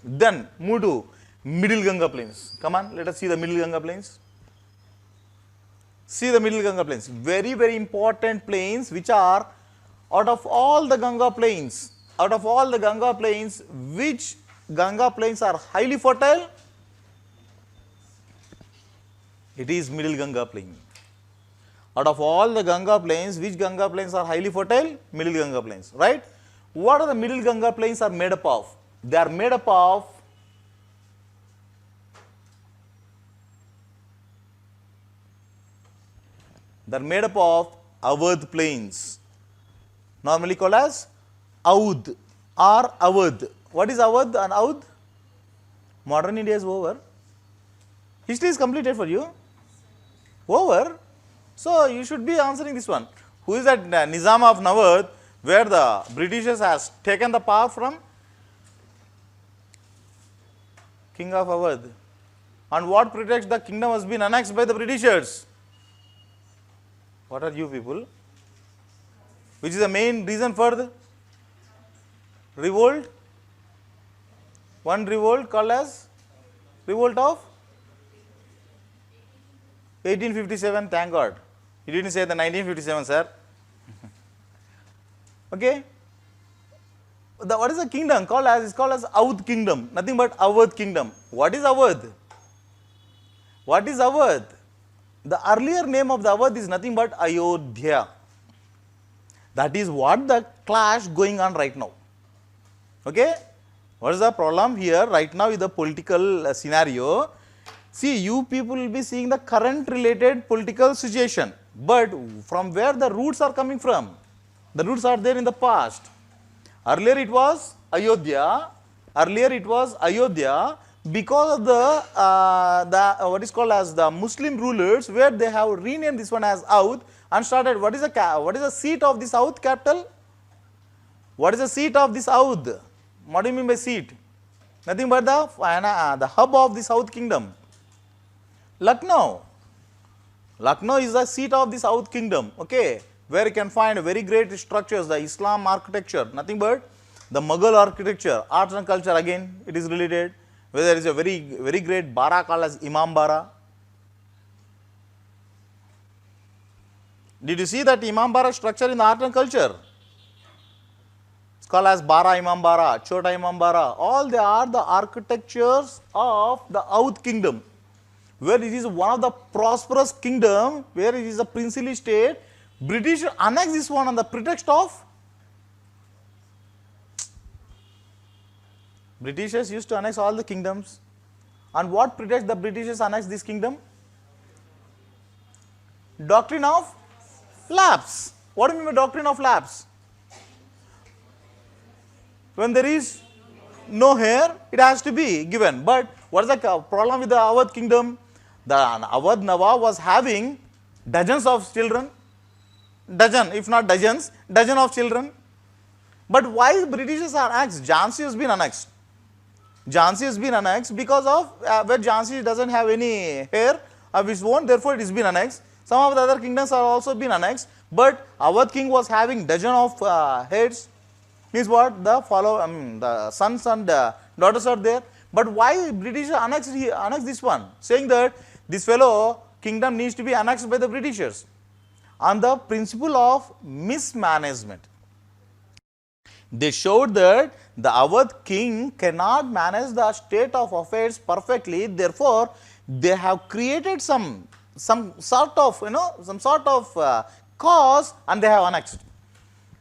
Then move to Middle Ganga plains. Come on, let us see the Middle Ganga plains. See the Middle Ganga plains. Very, very important plains which are out of all the Ganga plains. Out of all the Ganga plains, which Ganga plains are highly fertile? It is Middle Ganga plain. Out of all the Ganga plains, which Ganga plains are highly fertile? Middle Ganga plains, right? What are the Middle Ganga plains are made up of? They are made up of Awadh plains, normally called as Audh or Awadh. What is Awadh and Audh? Modern India is over. History is completed for you. Over. So you should be answering this one. Who is that Nizam of Nawadh, where the Britishers has taken the power from? King of Awadh. On what pretext the kingdom has been annexed by the Britishers? What are you people? Which is the main reason for the revolt? One revolt called as revolt of 1857, thank God. You didn't say the 1957, sir. Okay. What is the kingdom called as? It's called as Audh kingdom, nothing but Awadh kingdom. What is Awadh? What is Awadh? The earlier name of the Awadh is nothing but Ayodhya. That is what the clash going on right now. Okay. What is the problem here right now with the political scenario? See, you people will be seeing the current related political situation, but from where the roots are coming from? The roots are there in the past. Earlier it was Ayodhya. Earlier it was Ayodhya because of the what is called as the Muslim rulers, where they have renamed this one as Audh and started. What is the seat of this Audh capital? What is the seat of this Audh? What do you mean by seat? Nothing but the hub of this Audh kingdom. Lucknow. Lucknow is the seat of this Audh kingdom, okay, where you can find very great structures, the Islam architecture, nothing but the Mughal architecture, arts and culture, again it is related, where there is a very great bara called as Imam Bara. Did you see that Imam Bara structure in the art and culture? It's called as Bara Imam Bara, Chota Imam Bara. All they are the architectures of the Audh kingdom, where it is one of the prosperous kingdom, where it is a princely state. British annexed this one on the pretext of Britishers used to annex all the kingdoms. On what pretext the Britishers annexed this kingdom? Doctrine of lapse. What do you mean by doctrine of lapse? When there is no heir, it has to be given. But what is the problem with the Awadh kingdom? The Awadh Nawab was having dozens of children, dozen, if not dozens, dozen of children. But why Britishers are annexed? Jhansi has been annexed. Jhansi has been annexed because of where Jhansi doesn't have any heir of its own, therefore it has been annexed. Some of the other kingdoms are also been annexed, but Awadh king was having dozen of heads. Means what? The sons and daughters are there. But why British annexed this one? Saying that this fellow kingdom needs to be annexed by the Britishers on the principle of mismanagement. They showed that the Awadh king cannot manage the state of affairs perfectly. Therefore, they have created some sort of cause, and they have annexed.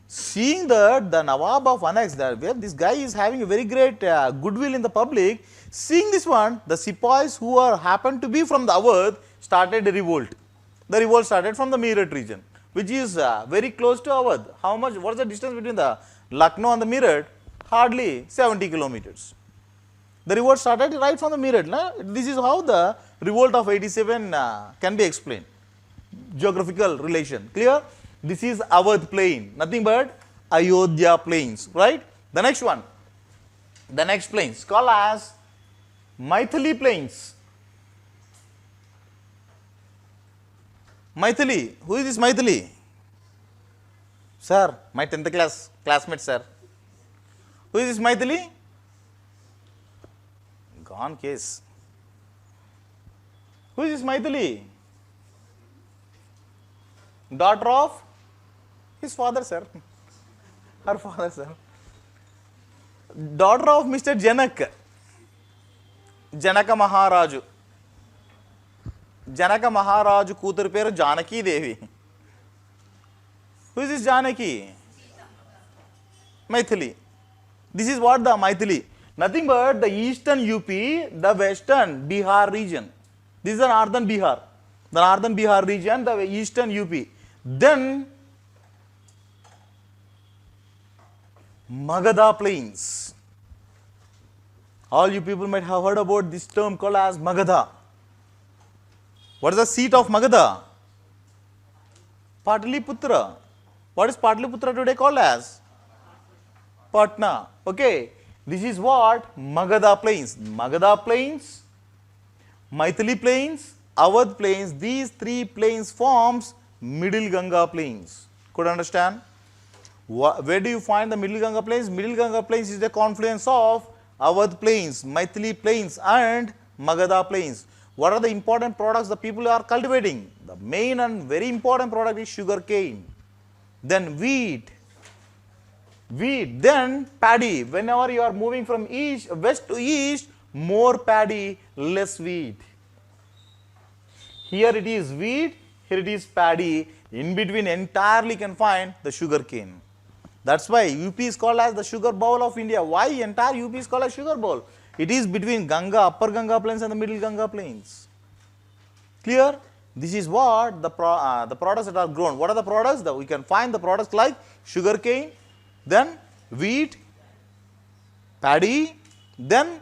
Seeing that the Nawab of annexed, where this guy is having a very great goodwill in the public, seeing this one, the Sepoys who happened to be from the Awadh started a revolt. The revolt started from the Meerut region, which is very close to Awadh. How much? What is the distance between the Lucknow and the Meerut? Hardly 70 kilometers. The revolt started right from the Meerut. This is how the revolt of 87 can be explained. Geographical relation. Clear? This is Awadh plain, nothing but Ayodhya plains, right? The next one, the next plains called as Maithili plains. Maithili, who is this Maithili? Sir, my 10th class classmate, sir. Who is this Maithili? gone case. Who is this Maithili? Daughter of his father, sir. Her father, sir. Daughter of Mr. Janak. Janaka Maharaju. Janaka Maharaju కూతురు పేరు Janaki Devi. Who is this Janaki? Maithili. This is what the Maithili. Nothing but the eastern UP, the western Bihar region. This is the northern Bihar. The northern Bihar region, the eastern UP. Then Magadha plains. All you people might have heard about this term called as Magadha. What is the seat of Magadha? Pataliputra. What is Pataliputra today called as? Patna. Okay. This is what Magadha plains. Magadha plains, Maithili plains, Awadh plains. These three plains forms Middle Ganga plains. Could understand? Where do you find the Middle Ganga plains? Middle Ganga plains is the confluence of Awadh plains, Maithili plains and Magadha plains. What are the important products the people are cultivating? The main and very important product is sugar cane. Then wheat, then paddy. Whenever you are moving from west to east, more paddy, less wheat. Here it is wheat, here it is paddy. In between entirely can find the sugar cane. That's why UP is called as the sugar bowl of India. Why entire UP is called as sugar bowl? It is between Ganga, upper Ganga plains and the middle Ganga plains. Clear? This is what the products that are grown. What are the products? That we can find the products like sugar cane, then wheat, paddy, then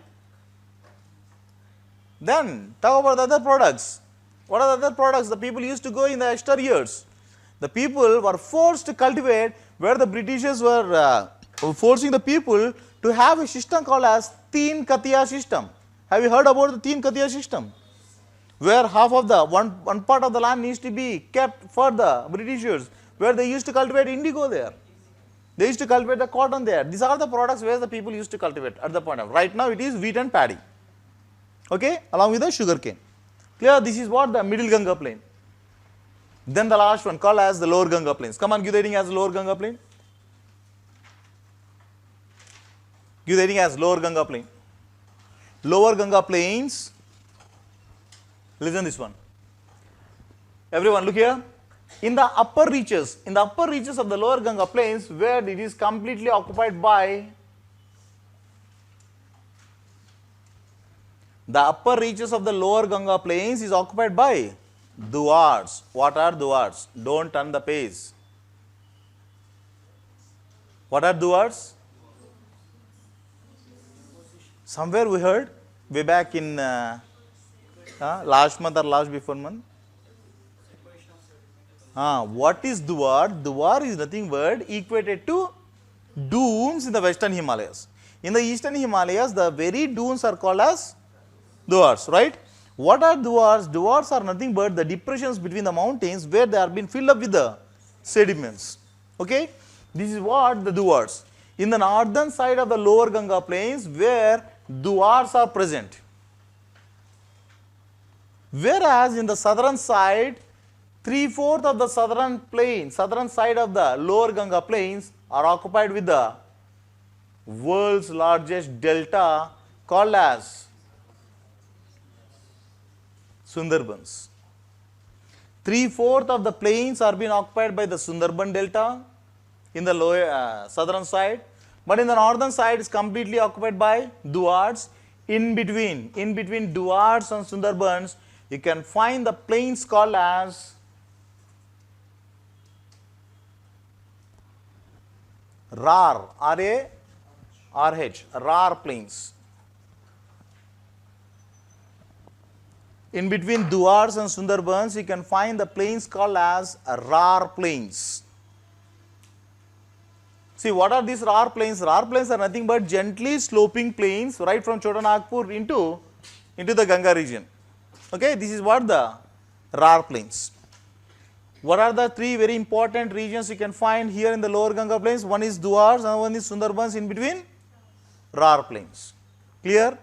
talk about the other products. What are the other products the people used to go in the exteriors? The people were forced to cultivate where the Britishers were forcing the people to have a system called as Teen Katiya system. Have you heard about the Teen Katiya system? Where half of the one part of the land needs to be kept for the Britishers, where they used to cultivate indigo there. They used to cultivate the cotton there. These are the products where the people used to cultivate at the point of. Right now it is wheat and paddy. Okay, along with the sugar cane. Clear? This is what the middle Ganga plain. Then the last one called as the lower Ganga plains. Come on, give the heading as lower Ganga plain. Give the heading as lower Ganga plain. Lower Ganga plains. Listen this one. Everyone look here. In the upper reaches of the lower Ganga plains, where it is completely occupied by the upper reaches of the lower Ganga plains is occupied by duars. What are duars? Don't turn the page. What are duars? Somewhere we heard way back in last month or last before month. What is duar? Duar is nothing but equated to dunes in the western Himalayas. In the eastern Himalayas, the very dunes are called as duars, right? What are duars? Duars are nothing but the depressions between the mountains where they are being filled up with the sediments. Okay? This is what the duars. In the northern side of the lower Ganga plains where duars are present. Whereas in the southern side, 3/4 of the southern side of the lower Ganga plains are occupied with the world's largest delta called as Sundarbans. 3/4 of the plains are being occupied by the Sundarban delta in the lower southern side, but in the northern side is completely occupied by duars. In between duars and Sundarbans, you can find the plains called as RAR, R-A-R-H, RAR plains. In between duars and Sundarbans, you can find the plains called as RAR plains. See, what are these RAR plains? RAR plains are nothing but gently sloping plains right from Chota Nagpur into the Ganga region. Okay, this is what the RAR plains. What are the three very important regions you can find here in the lower Ganga plains? One is duars and one is Sundarbans, in between RAR plains. Clear?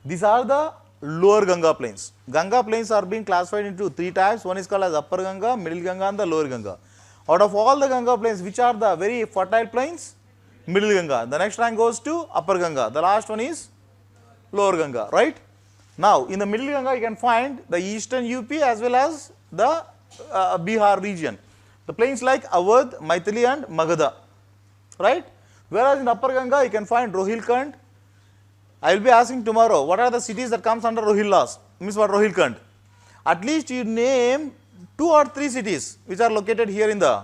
These are the lower Ganga plains. Ganga plains are being classified into three types. One is called as upper Ganga, middle Ganga and the lower Ganga. Out of all the Ganga plains, which are the very fertile plains? Middle Ganga. The next rank goes to upper Ganga. The last one is lower Ganga, right? Now, in the middle Ganga, you can find the eastern UP as well as the Bihar region. The plains like Awadh, Maithili and Magadha, right? Whereas in upper Ganga, you can find Rohilkhand. I will be asking tomorrow, what are the cities that comes under Rohillas? Means what Rohilkhand? At least you name 2 or 3 cities which are located here in the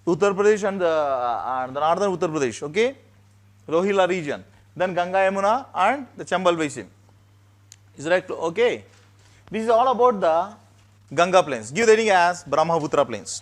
Uttar Pradesh and the northern Uttar Pradesh, okay? Rohilla region. Then Ganga Yamuna and the Chambal Basin. Is that okay? This is all about the Ganga plains. Give the heading as Brahmaputra plains.